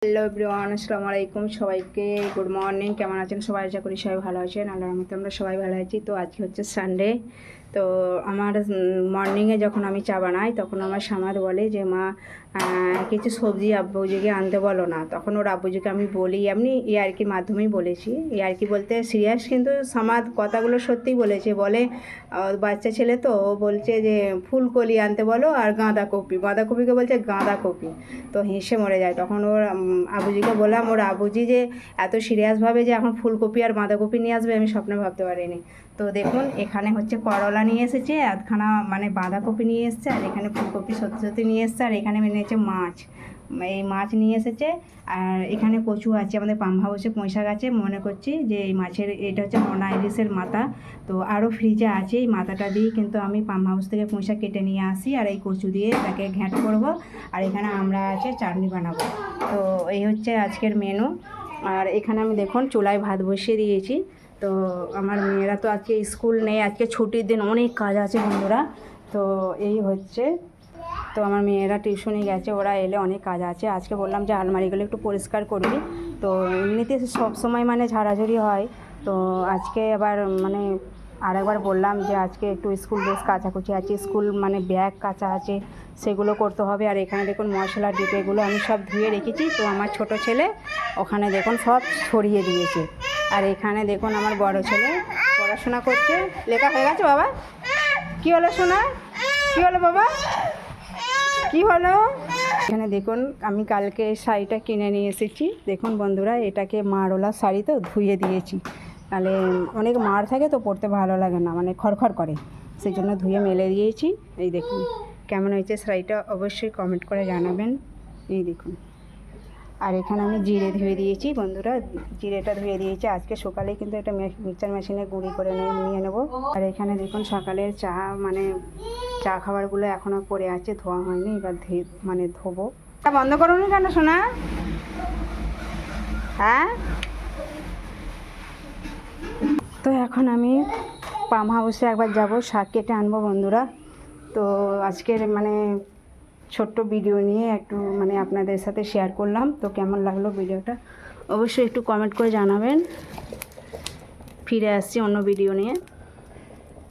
Hello everyone, আসসালামু আলাইকুম। সবাইকে গুড মর্নিং। কেমন আছেন সবাই? আশা করি সবাই ভালো আছেন। আল্লাহর রহমতে আমরা সবাই ভালো আছি। তো আজকে হচ্ছে সানডে। তো আমার মর্নিংয়ে যখন আমি চা বানাই তখন আমার সামাদ বলে যে মা কিছু সবজি আব্বুজিকে আনতে বলো না। তখন ওর আব্বুজিকে আমি বলি, এমনি ইয়ার্কির মাধ্যমেই বলেছি। ইয়ার্কি বলতে সিরিয়াস, কিন্তু সামাদ কথাগুলো সত্যিই বলেছে। বলে বাচ্চা ছেলে তো, ও বলছে যে ফুলকলি আনতে বলো আর বাঁধাকপিকে বলছে গাঁদাকপি। তো হেসে মরে যায়। তখন ওর আবুজিকে বললাম, ওর আবুজি যে এত সিরিয়াসভাবে যে এখন ফুলকপি আর বাঁধাকপি নিয়ে আসবে আমি স্বপ্নে ভাবতে পারিনি। তো দেখুন, এখানে হচ্ছে করলা নিয়ে এসেছে, আধখানা মানে বাঁধাকপি নিয়ে এসছে, আর এখানে ফুলকপি সত্যি সত্যি নিয়ে এসছে, আর এখানে এনেছে মাছ। এই মাছ নিয়ে এসেছে, আর এখানে কচু আছে। আমাদের পাম্প হাউসে পুঁইশাক আছে। মনে করছি যে এই মাছের এটা হচ্ছে মোনা ইলিশের মাথা। তো আরও ফ্রিজে আছে, এই মাথাটা দিয়ে কিন্তু আমি পাম্প হাউস থেকে পুঁইশাক কেটে নিয়ে আসি, আর এই কচু দিয়ে তাকে ঘ্যাঁট করব। আর এখানে আমরা আছে চাটনি বানাবো। তো এই হচ্ছে আজকের মেনু। আর এখানে আমি দেখুন চুলায় ভাত বসিয়ে দিয়েছি। তো আমার মেয়েরা তো আজকে স্কুল নেই, আজকে ছুটির দিন, অনেক কাজ আছে বন্ধুরা। তো এই হচ্ছে, তো আমার মেয়েরা টিউশনে গেছে, ওরা এলে অনেক কাজ আছে। আজকে বললাম যে আলমারিগুলো একটু পরিষ্কার করবি। তো এমনিতে সব সময় মানে ঝাড়াঝাড়ি হয়, তো আজকে আবার মানে আরেকবার বললাম যে আজকে একটু স্কুল ড্রেস কাচাকুচি আছে, স্কুল মানে ব্যাগ কাচা আছে, সেগুলো করতে হবে। আর এখানে দেখুন মশলা ডিপেগুলো আমি সব ধুয়ে রেখেছি। তো আমার ছোট ছেলে ওখানে দেখুন সব ছড়িয়ে দিয়েছে। আর এখানে দেখুন আমার বড় ছেলে পড়াশোনা করছে। লেখা হয়ে গেছে বাবা? কী হলো সোনা? কী হলো বাবা? কী হলো? এখানে দেখুন আমি কালকে শাড়িটা কিনে নিয়ে এসেছি। দেখুন বন্ধুরা, এটাকে মারওয়ালা শাড়ি তো ধুয়ে দিয়েছি, তাহলে অনেক মার থাকে তো পরতে ভালো লাগে না, মানে খড়খড় করে, সেই জন্য ধুয়ে মেলে দিয়েছি। এই দেখুন কেমন হয়েছে শাড়িটা, অবশ্যই কমেন্ট করে জানাবেন। এই দেখুন, আর এখানে আমি জিরে ধুয়ে দিয়েছি বন্ধুরা, জিরেটা ধুয়ে দিয়েছি। আজকে সকালেই কিন্তু এটা মিক্সচার মেশিনে গুঁড়ি করে নিয়ে নেব। আর এখানে দেখুন সকালের চা মানে চা খাবারগুলো এখনও পড়ে আছে, ধোয়া হয়নি, এবার মানে ধোবো। বন্ধ করুন কেন সোনা? হ্যাঁ, তো এখন আমি পাম্প হাউসে একবার যাব, শাক কেটে আনবো বন্ধুরা। তো আজকের মানে ছোট্ট ভিডিও নিয়ে একটু মানে আপনাদের সাথে শেয়ার করলাম। তো কেমন লাগলো ভিডিওটা অবশ্যই একটু কমেন্ট করে জানাবেন। ফিরে আসছি অন্য ভিডিও নিয়ে।